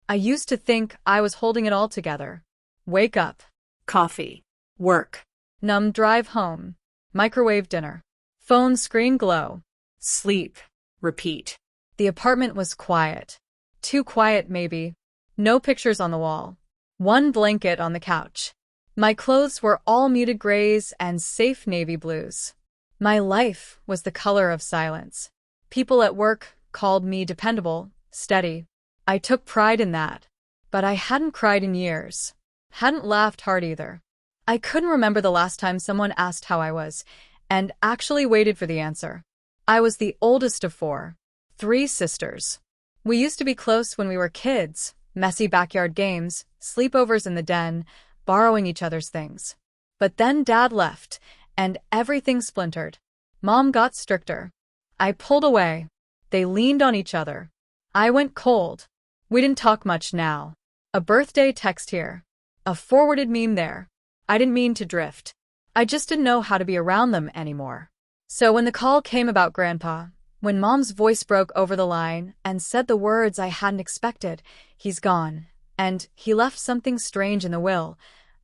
I used to think I was holding it all together. Wake up. Coffee. Work. Numb drive home. Microwave dinner. Phone screen glow. Sleep. Repeat. The apartment was quiet. Too quiet, maybe. No pictures on the wall. One blanket on the couch. My clothes were all muted grays and safe navy blues. My life was the color of silence. People at work called me dependable, steady. I took pride in that. But I hadn't cried in years. Hadn't laughed hard either. I couldn't remember the last time someone asked how I was, and actually waited for the answer. I was the oldest of 4. 3 sisters. We used to be close when we were kids, messy backyard games, sleepovers in the den, borrowing each other's things. But then Dad left, and everything splintered. Mom got stricter. I pulled away. They leaned on each other. I went cold. We didn't talk much now. A birthday text here. A forwarded meme there. I didn't mean to drift. I just didn't know how to be around them anymore. So when the call came about Grandpa, when Mom's voice broke over the line and said the words I hadn't expected, he's gone, and he left something strange in the will,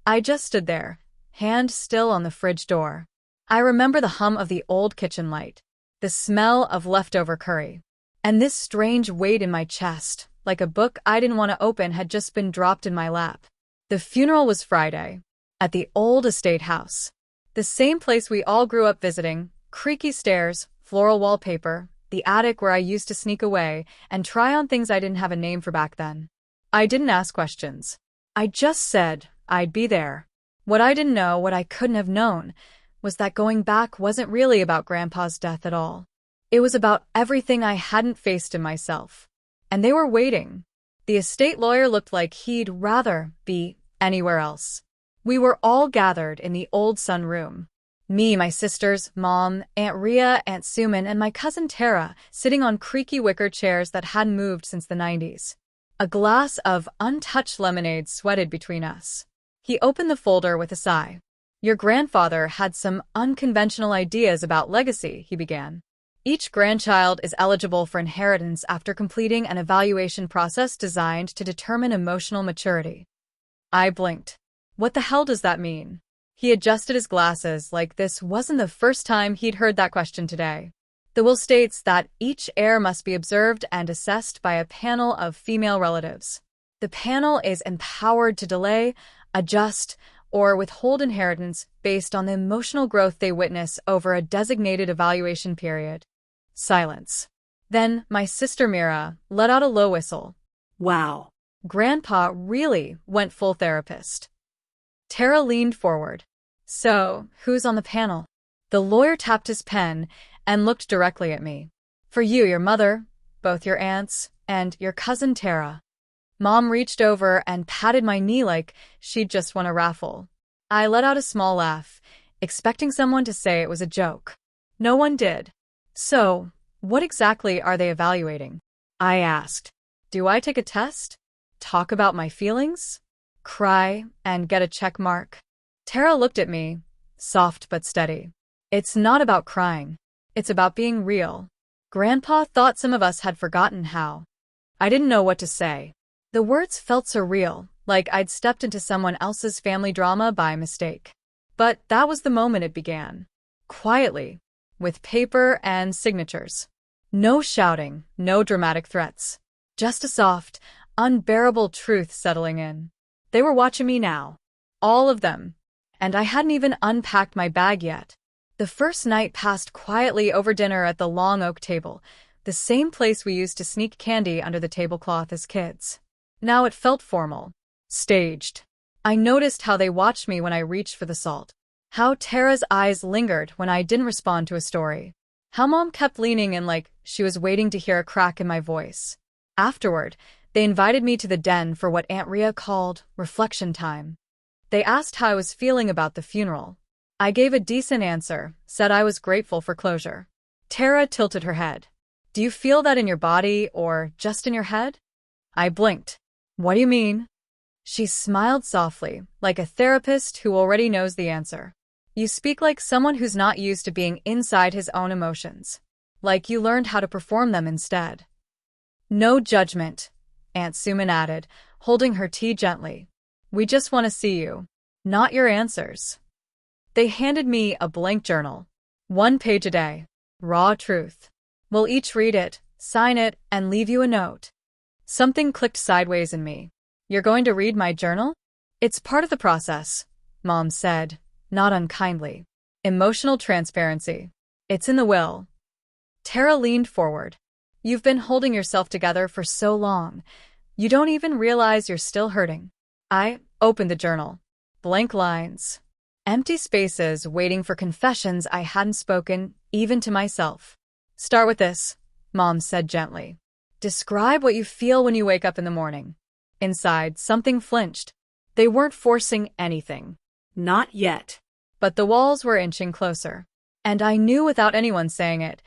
I just stood there, hand still on the fridge door. I remember the hum of the old kitchen light, the smell of leftover curry, and this strange weight in my chest, like a book I didn't want to open had just been dropped in my lap. The funeral was Friday, at the old estate house. The same place we all grew up visiting, creaky stairs, floral wallpaper, the attic where I used to sneak away and try on things I didn't have a name for back then. I didn't ask questions. I just said I'd be there. What I didn't know, what I couldn't have known, was that going back wasn't really about Grandpa's death at all. It was about everything I hadn't faced in myself. And they were waiting. The estate lawyer looked like he'd rather be anywhere else. We were all gathered in the old sunroom. Me, my sisters, Mom, Aunt Rhea, Aunt Suman, and my cousin Tara sitting on creaky wicker chairs that hadn't moved since the 90s. A glass of untouched lemonade sweated between us. He opened the folder with a sigh. Your grandfather had some unconventional ideas about legacy, he began. Each grandchild is eligible for inheritance after completing an evaluation process designed to determine emotional maturity. I blinked. What the hell does that mean? He adjusted his glasses like this wasn't the first time he'd heard that question today. The will states that each heir must be observed and assessed by a panel of female relatives. The panel is empowered to delay, adjust, or withhold inheritance based on the emotional growth they witness over a designated evaluation period. Silence. Then my sister Mira let out a low whistle. Wow. Grandpa really went full therapist. Tara leaned forward. So, who's on the panel? The lawyer tapped his pen and looked directly at me. For you, your mother, both your aunts, and your cousin Tara. Mom reached over and patted my knee like she'd just won a raffle. I let out a small laugh, expecting someone to say it was a joke. No one did. So, what exactly are they evaluating? I asked. Do I take a test? Talk about my feelings? Cry and get a check mark? Tara looked at me, soft but steady. It's not about crying. It's about being real. Grandpa thought some of us had forgotten how. I didn't know what to say. The words felt surreal, like I'd stepped into someone else's family drama by mistake. But that was the moment it began. Quietly, with paper and signatures. No shouting, no dramatic threats. Just a soft, unbearable truth settling in. They were watching me now. All of them. And I hadn't even unpacked my bag yet. The first night passed quietly over dinner at the long oak table, the same place we used to sneak candy under the tablecloth as kids. Now it felt formal. Staged. I noticed how they watched me when I reached for the salt. How Tara's eyes lingered when I didn't respond to a story. How Mom kept leaning in like she was waiting to hear a crack in my voice. Afterward, they invited me to the den for what Aunt Rhea called reflection time. They asked how I was feeling about the funeral. I gave a decent answer, said I was grateful for closure. Tara tilted her head. Do you feel that in your body or just in your head? I blinked. What do you mean? She smiled softly, like a therapist who already knows the answer. You speak like someone who's not used to being inside his own emotions. Like you learned how to perform them instead. No judgment. Aunt Suman added, holding her tea gently. We just want to see you, not your answers. They handed me a blank journal. 1 page a day. Raw truth. We'll each read it, sign it, and leave you a note. Something clicked sideways in me. You're going to read my journal? It's part of the process, Mom said, not unkindly. Emotional transparency. It's in the will. Tara leaned forward. You've been holding yourself together for so long. You don't even realize you're still hurting. I opened the journal. Blank lines. Empty spaces waiting for confessions I hadn't spoken, even to myself. Start with this, Mom said gently. Describe what you feel when you wake up in the morning. Inside, something flinched. They weren't forcing anything. Not yet. But the walls were inching closer. And I knew without anyone saying it,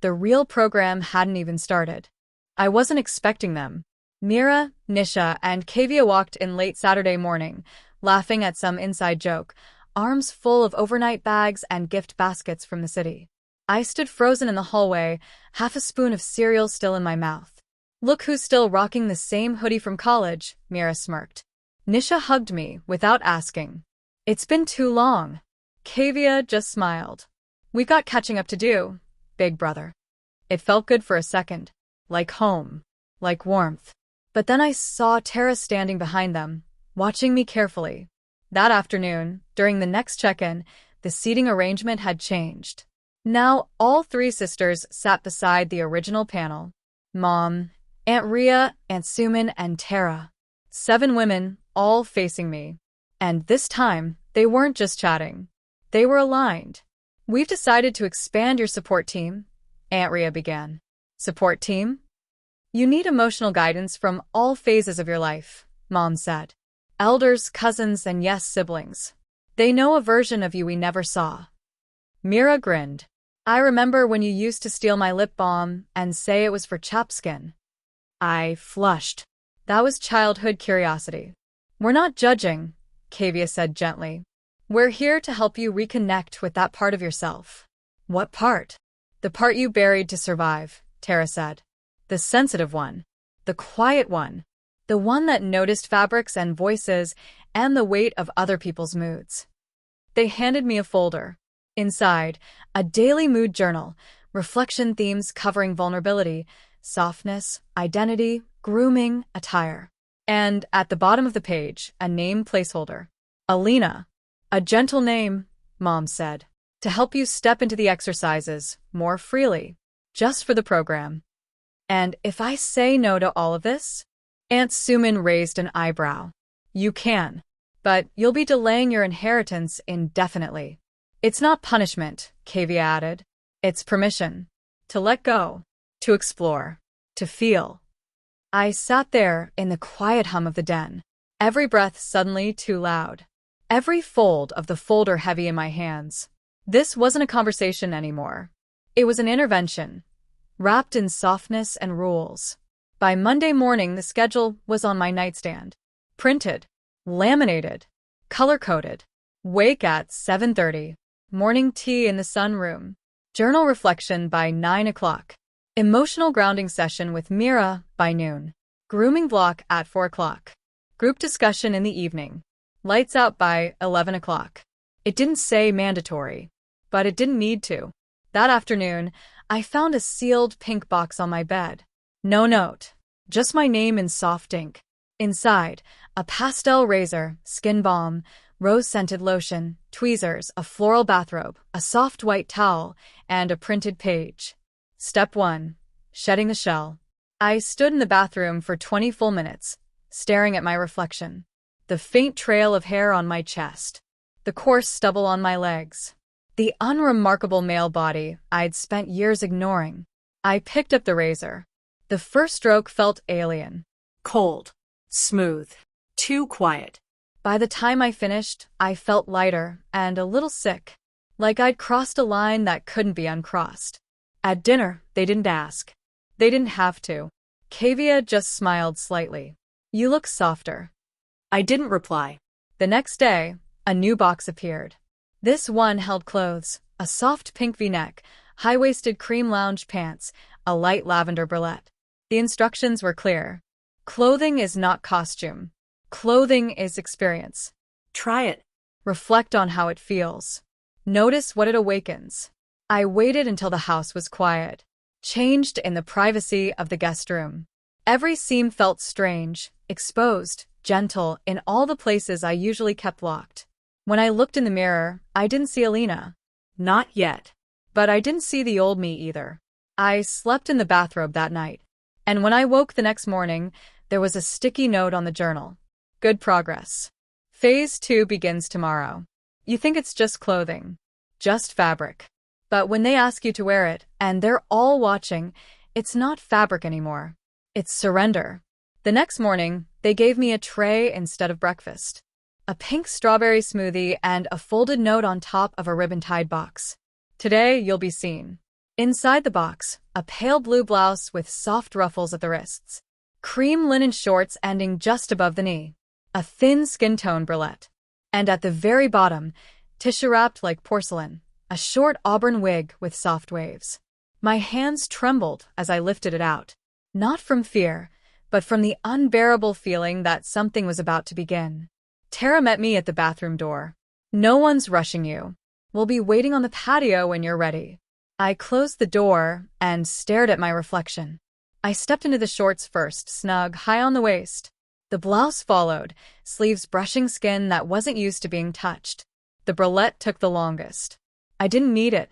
the real program hadn't even started. I wasn't expecting them. Mira, Nisha, and Kavya walked in late Saturday morning, laughing at some inside joke, arms full of overnight bags and gift baskets from the city. I stood frozen in the hallway, half a spoon of cereal still in my mouth. Look who's still rocking the same hoodie from college, Mira smirked. Nisha hugged me without asking. It's been too long. Kavya just smiled. We got catching up to do, big brother. It felt good for a second. Like home. Like warmth. But then I saw Tara standing behind them, watching me carefully. That afternoon, during the next check-in, the seating arrangement had changed. Now all 3 sisters sat beside the original panel. Mom, Aunt Rhea, Aunt Suman, and Tara. 7 women, all facing me. And this time, they weren't just chatting. They were aligned. We've decided to expand your support team, Aunt Rhea began. Support team? You need emotional guidance from all phases of your life, Mom said. Elders, cousins, and yes, siblings. They know a version of you we never saw. Mira grinned. I remember when you used to steal my lip balm and say it was for chapskin. I flushed. That was childhood curiosity. We're not judging, Kavya said gently. We're here to help you reconnect with that part of yourself. What part? The part you buried to survive, Tara said. The sensitive one. The quiet one. The one that noticed fabrics and voices and the weight of other people's moods. They handed me a folder. Inside, a daily mood journal, reflection themes covering vulnerability, softness, identity, grooming, attire. And at the bottom of the page, a name placeholder. Alina. A gentle name, Mom said, to help you step into the exercises more freely, just for the program. And if I say no to all of this? Aunt Suman raised an eyebrow. You can, but you'll be delaying your inheritance indefinitely. It's not punishment, Kavya added. It's permission. To let go. To explore. To feel. I sat there in the quiet hum of the den, every breath suddenly too loud. Every fold of the folder heavy in my hands. This wasn't a conversation anymore. It was an intervention, wrapped in softness and rules. By Monday morning, the schedule was on my nightstand. Printed, laminated, color-coded. Wake at 7:30. Morning tea in the sunroom. Journal reflection by 9 o'clock. Emotional grounding session with Mira by noon. Grooming block at 4 o'clock. Group discussion in the evening. Lights out by 11 o'clock. It didn't say mandatory, but it didn't need to. That afternoon, I found a sealed pink box on my bed. No note, just my name in soft ink. Inside, a pastel razor, skin balm, rose-scented lotion, tweezers, a floral bathrobe, a soft white towel, and a printed page. Step 1. Shedding the shell. I stood in the bathroom for 20 full minutes, staring at my reflection. The faint trail of hair on my chest. The coarse stubble on my legs. The unremarkable male body I'd spent years ignoring. I picked up the razor. The first stroke felt alien. Cold. Smooth. Too quiet. By the time I finished, I felt lighter and a little sick. Like I'd crossed a line that couldn't be uncrossed. At dinner, they didn't ask. They didn't have to. Kavya just smiled slightly. You look softer. I didn't reply. The next day, a new box appeared. This one held clothes, a soft pink V-neck, high-waisted cream lounge pants, a light lavender bralette. The instructions were clear. Clothing is not costume. Clothing is experience. Try it. Reflect on how it feels. Notice what it awakens. I waited until the house was quiet, changed in the privacy of the guest room. Every seam felt strange, exposed, gentle in all the places I usually kept locked. When I looked in the mirror, I didn't see Alina. Not yet. But I didn't see the old me either. I slept in the bathrobe that night. And when I woke the next morning, there was a sticky note on the journal. Good progress. Phase 2 begins tomorrow. You think it's just clothing. Just fabric. But when they ask you to wear it, and they're all watching, it's not fabric anymore. It's surrender. The next morning, they gave me a tray instead of breakfast. A pink strawberry smoothie and a folded note on top of a ribbon-tied box. Today, you'll be seen. Inside the box, a pale blue blouse with soft ruffles at the wrists. Cream linen shorts ending just above the knee. A thin skin tone bralette. And at the very bottom, tissue wrapped like porcelain, a short auburn wig with soft waves. My hands trembled as I lifted it out. Not from fear, but from the unbearable feeling that something was about to begin. Tara met me at the bathroom door. No one's rushing you. We'll be waiting on the patio when you're ready. I closed the door and stared at my reflection. I stepped into the shorts first, snug, high on the waist. The blouse followed, sleeves brushing skin that wasn't used to being touched. The bralette took the longest. I didn't need it,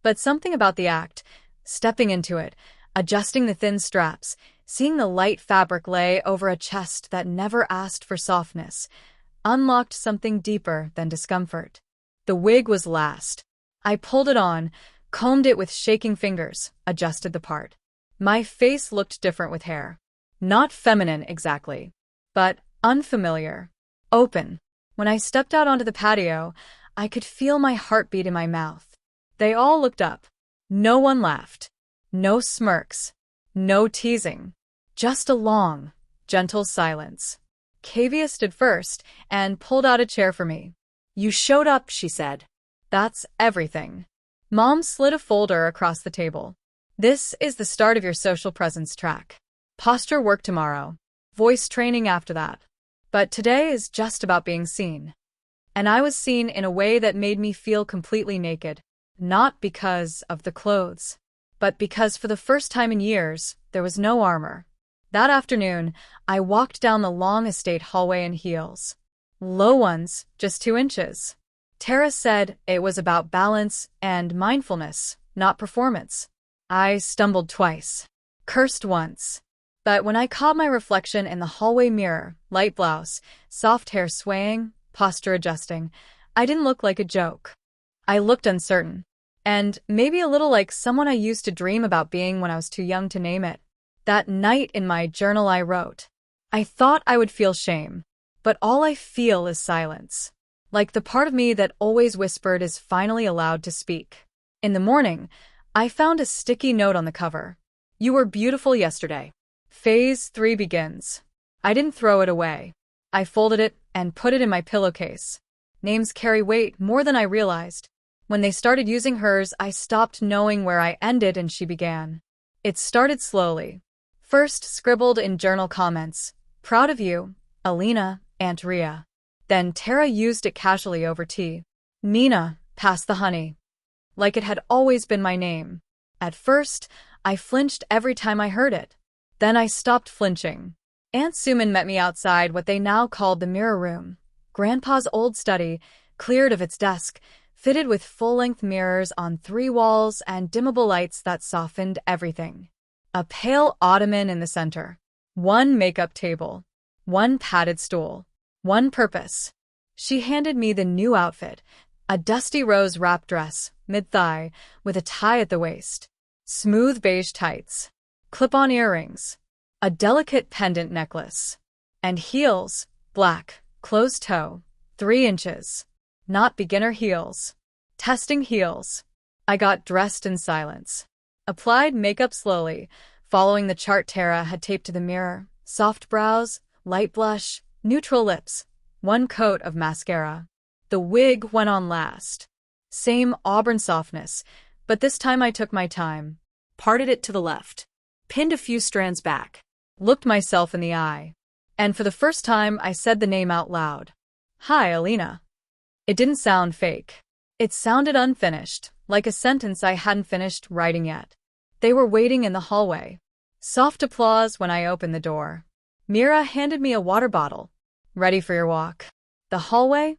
but something about the act, stepping into it, adjusting the thin straps, seeing the light fabric lay over a chest that never asked for softness, unlocked something deeper than discomfort. The wig was last. I pulled it on, combed it with shaking fingers, adjusted the part. My face looked different with hair. Not feminine exactly, but unfamiliar. Open. When I stepped out onto the patio, I could feel my heartbeat in my mouth. They all looked up. No one laughed. No smirks. No teasing. Just a long, gentle silence. Kavia stood first and pulled out a chair for me. You showed up, she said. That's everything. Mom slid a folder across the table. This is the start of your social presence track. Posture work tomorrow. Voice training after that. But today is just about being seen. And I was seen in a way that made me feel completely naked. Not because of the clothes, but because for the first time in years, there was no armor. That afternoon, I walked down the long estate hallway in heels. Low ones, just 2 inches. Tara said it was about balance and mindfulness, not performance. I stumbled twice. Cursed once. But when I caught my reflection in the hallway mirror, light blouse, soft hair swaying, posture adjusting, I didn't look like a joke. I looked uncertain. And maybe a little like someone I used to dream about being when I was too young to name it. That night in my journal I wrote, I thought I would feel shame, but all I feel is silence. Like the part of me that always whispered is finally allowed to speak. In the morning, I found a sticky note on the cover. You were beautiful yesterday. Phase 3 begins. I didn't throw it away. I folded it and put it in my pillowcase. Names carry weight more than I realized. When they started using hers, I stopped knowing where I ended and she began. It started slowly. First scribbled in journal comments, proud of you, Alina, Aunt Ria. Then Tara used it casually over tea. Mina, pass the honey. Like it had always been my name. At first, I flinched every time I heard it. Then I stopped flinching. Aunt Suman met me outside what they now called the mirror room. Grandpa's old study, cleared of its desk, fitted with full-length mirrors on 3 walls and dimmable lights that softened everything. A pale ottoman in the center. 1 makeup table. 1 padded stool. 1 purpose. She handed me the new outfit, a dusty rose wrap dress, mid-thigh, with a tie at the waist. Smooth beige tights. Clip-on earrings. A delicate pendant necklace. And heels, black, closed-toe, 3 inches. Not beginner heels. Testing heels. I got dressed in silence. Applied makeup slowly, following the chart Tara had taped to the mirror. Soft brows, light blush, neutral lips. 1 coat of mascara. The wig went on last. Same auburn softness, but this time I took my time. Parted it to the left. Pinned a few strands back. looked myself in the eye, and for the first time I said the name out loud. Hi, Alina. It didn't sound fake. It sounded unfinished, like a sentence I hadn't finished writing yet. They were waiting in the hallway. Soft applause when I opened the door. Mira handed me a water bottle. Ready for your walk. The hallway?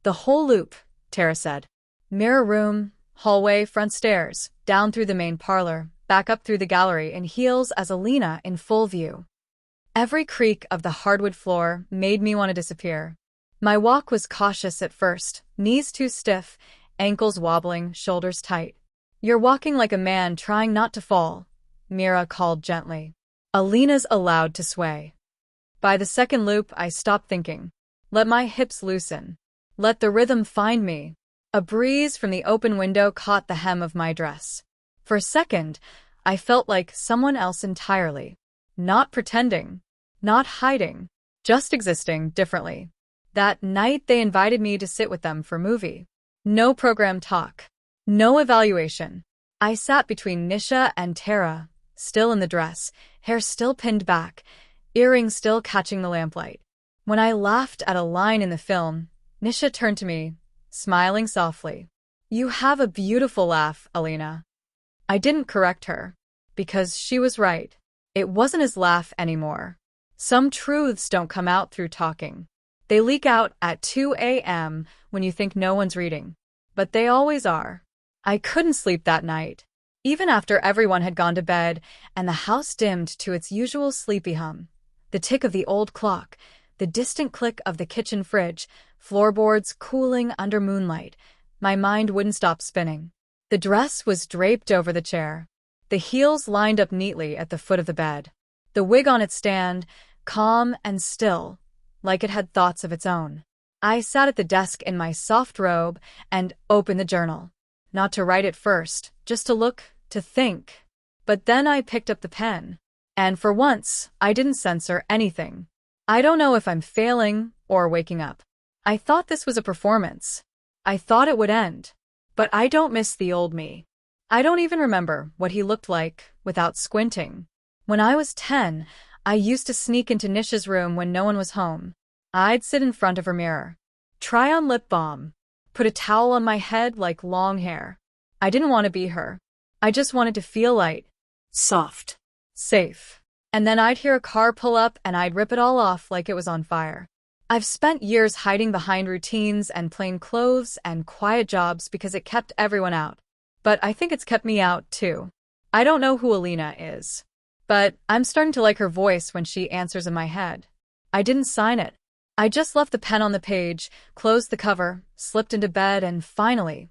The whole loop, Tara said. Mirror room, hallway, front stairs, down through the main parlor, back up through the gallery in heels as Alina in full view. Every creak of the hardwood floor made me want to disappear. My walk was cautious at first, knees too stiff, ankles wobbling, shoulders tight. You're walking like a man trying not to fall, Mira called gently. Alina's allowed to sway. By the second loop, I stopped thinking. Let my hips loosen. Let the rhythm find me. A breeze from the open window caught the hem of my dress. For a second, I felt like someone else entirely. Not pretending. Not hiding. Just existing differently. That night they invited me to sit with them for movie. No program talk. No evaluation. I sat between Nisha and Tara, still in the dress, hair still pinned back, earrings still catching the lamplight. When I laughed at a line in the film, Nisha turned to me, smiling softly. You have a beautiful laugh, Alina. I didn't correct her, because she was right. It wasn't his laugh anymore. Some truths don't come out through talking. They leak out at 2 a.m. when you think no one's reading. But they always are. I couldn't sleep that night. Even after everyone had gone to bed and the house dimmed to its usual sleepy hum. The tick of the old clock, the distant click of the kitchen fridge, floorboards cooling under moonlight. My mind wouldn't stop spinning. The dress was draped over the chair. The heels lined up neatly at the foot of the bed. The wig on its stand, calm and still, like it had thoughts of its own. I sat at the desk in my soft robe and opened the journal. Not to write it first, just to look, to think. But then I picked up the pen. And for once, I didn't censor anything. I don't know if I'm failing or waking up. I thought this was a performance. I thought it would end. But I don't miss the old me. I don't even remember what he looked like without squinting. When I was 10, I used to sneak into Nisha's room when no one was home. I'd sit in front of her mirror. Try on lip balm. Put a towel on my head like long hair. I didn't want to be her. I just wanted to feel light. Soft. Safe. And then I'd hear a car pull up and I'd rip it all off like it was on fire. I've spent years hiding behind routines and plain clothes and quiet jobs because it kept everyone out. But I think it's kept me out, too. I don't know who Alina is. But I'm starting to like her voice when she answers in my head. I didn't sign it. I just left the pen on the page, closed the cover, slipped into bed, and finally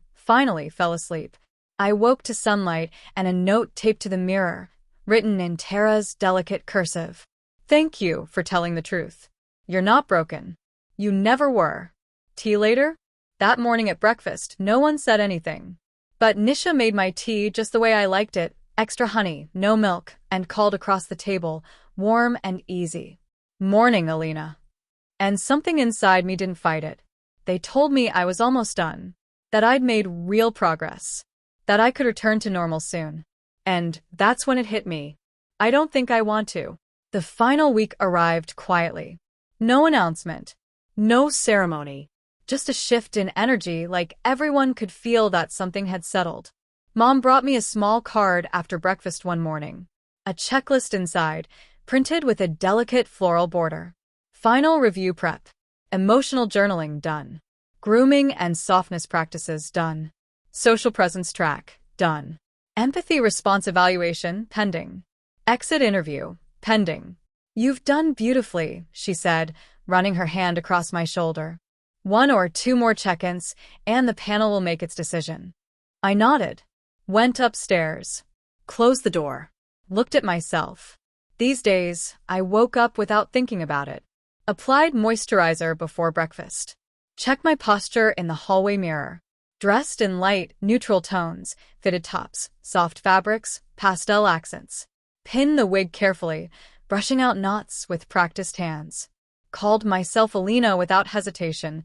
fell asleep. I woke to sunlight and a note taped to the mirror, written in Tara's delicate cursive. Thank you for telling the truth. You're not broken. You never were. Tea later? That morning at breakfast, no one said anything. But Nisha made my tea just the way I liked it, extra honey, no milk, and called across the table, warm and easy. Morning, Alina. And something inside me didn't fight it. They told me I was almost done, that I'd made real progress, that I could return to normal soon. And that's when it hit me. I don't think I want to. The final week arrived quietly. No announcement. No ceremony. Just a shift in energy, like everyone could feel that something had settled. Mom brought me a small card after breakfast one morning. A checklist inside, printed with a delicate floral border. Final review prep. Emotional journaling done. Grooming and softness practices done. Social presence track done. Empathy response evaluation pending. Exit interview pending. You've done beautifully, she said, running her hand across my shoulder. 1 or 2 more check-ins, and the panel will make its decision. I nodded. Went upstairs. Closed the door. Looked at myself. These days, I woke up without thinking about it. Applied moisturizer before breakfast. Checked my posture in the hallway mirror. Dressed in light, neutral tones, fitted tops, soft fabrics, pastel accents. Pinned the wig carefully, brushing out knots with practiced hands. Called myself Alina without hesitation,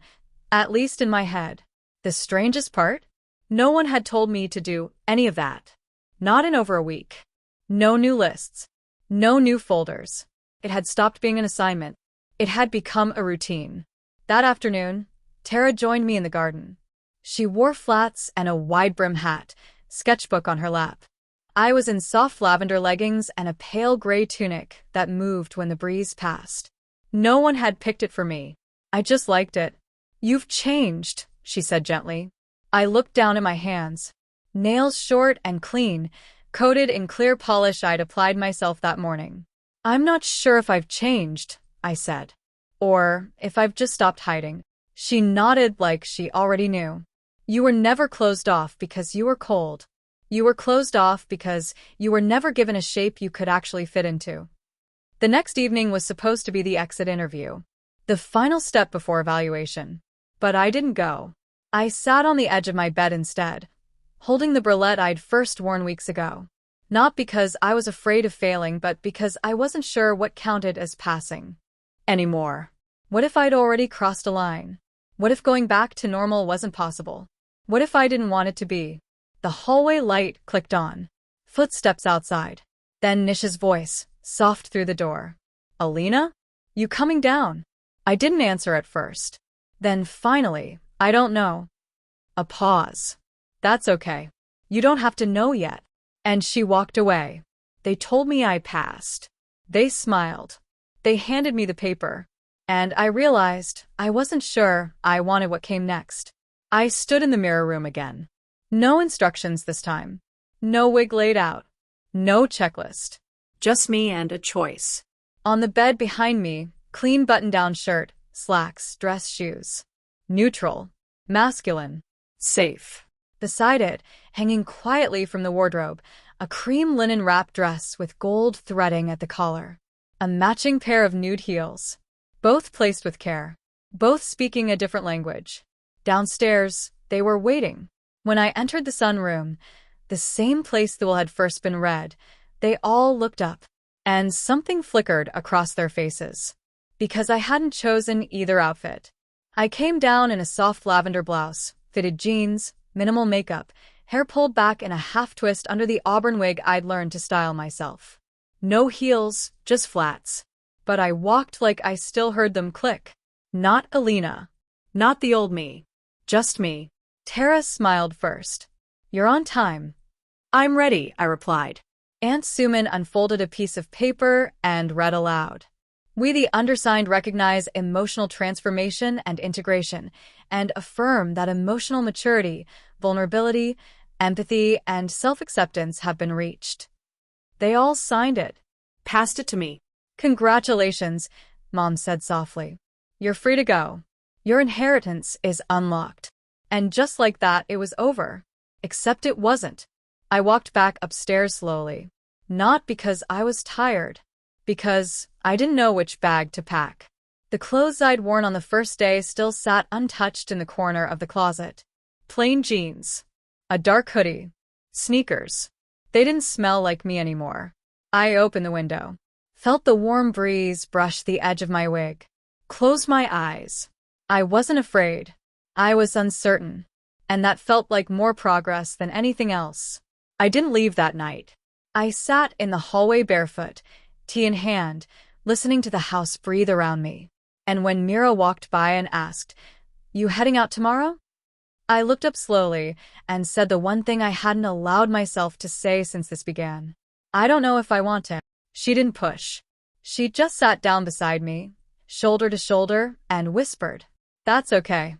at least in my head. The strangest part? No one had told me to do any of that. Not in over a week. No new lists. No new folders. It had stopped being an assignment. It had become a routine. That afternoon, Tara joined me in the garden. She wore flats and a wide-brim hat, sketchbook on her lap. I was in soft lavender leggings and a pale gray tunic that moved when the breeze passed. No one had picked it for me. I just liked it. "You've changed," she said gently. I looked down at my hands. Nails short and clean, coated in clear polish I'd applied myself that morning. "I'm not sure if I've changed," I said. "Or if I've just stopped hiding." She nodded like she already knew. "You were never closed off because you were cold. You were closed off because you were never given a shape you could actually fit into." The next evening was supposed to be the exit interview, the final step before evaluation. But I didn't go. I sat on the edge of my bed instead, holding the bralette I'd first worn weeks ago. Not because I was afraid of failing, but because I wasn't sure what counted as passing anymore. What if I'd already crossed a line? What if going back to normal wasn't possible? What if I didn't want it to be? The hallway light clicked on. Footsteps outside. Then Nisha's voice, soft through the door. "Alina? You coming down?" I didn't answer at first. Then finally, "I don't know." A pause. "That's okay. You don't have to know yet." And she walked away. They told me I passed. They smiled. They handed me the paper. And I realized I wasn't sure I wanted what came next. I stood in the mirror room again. No instructions this time. No wig laid out. No checklist. Just me and a choice. On the bed behind me, clean button-down shirt, slacks, dress shoes. Neutral. Masculine. Safe. Beside it, hanging quietly from the wardrobe, a cream linen wrap dress with gold threading at the collar. A matching pair of nude heels. Both placed with care. Both speaking a different language. Downstairs, they were waiting. When I entered the sunroom, the same place the will had first been read, they all looked up, and something flickered across their faces. Because I hadn't chosen either outfit. I came down in a soft lavender blouse, fitted jeans, minimal makeup, hair pulled back in a half-twist under the auburn wig I'd learned to style myself. No heels, just flats. But I walked like I still heard them click. Not Alina. Not the old me. Just me. Tara smiled first. "You're on time." "I'm ready," I replied. Aunt Suman unfolded a piece of paper and read aloud. "We the undersigned recognize emotional transformation and integration, and affirm that emotional maturity, vulnerability, empathy, and self-acceptance have been reached." They all signed it. Passed it to me. "Congratulations," Mom said softly. "You're free to go. Your inheritance is unlocked." And just like that, it was over. Except it wasn't. I walked back upstairs slowly. Not because I was tired. Because I didn't know which bag to pack. The clothes I'd worn on the first day still sat untouched in the corner of the closet. Plain jeans. A dark hoodie. Sneakers. They didn't smell like me anymore. I opened the window. Felt the warm breeze brush the edge of my wig. Closed my eyes. I wasn't afraid. I was uncertain. And that felt like more progress than anything else. I didn't leave that night. I sat in the hallway barefoot, tea in hand, listening to the house breathe around me. And when Mira walked by and asked, "You heading out tomorrow?" I looked up slowly and said the one thing I hadn't allowed myself to say since this began. "I don't know if I want to." She didn't push. She just sat down beside me, shoulder to shoulder, and whispered, "That's okay."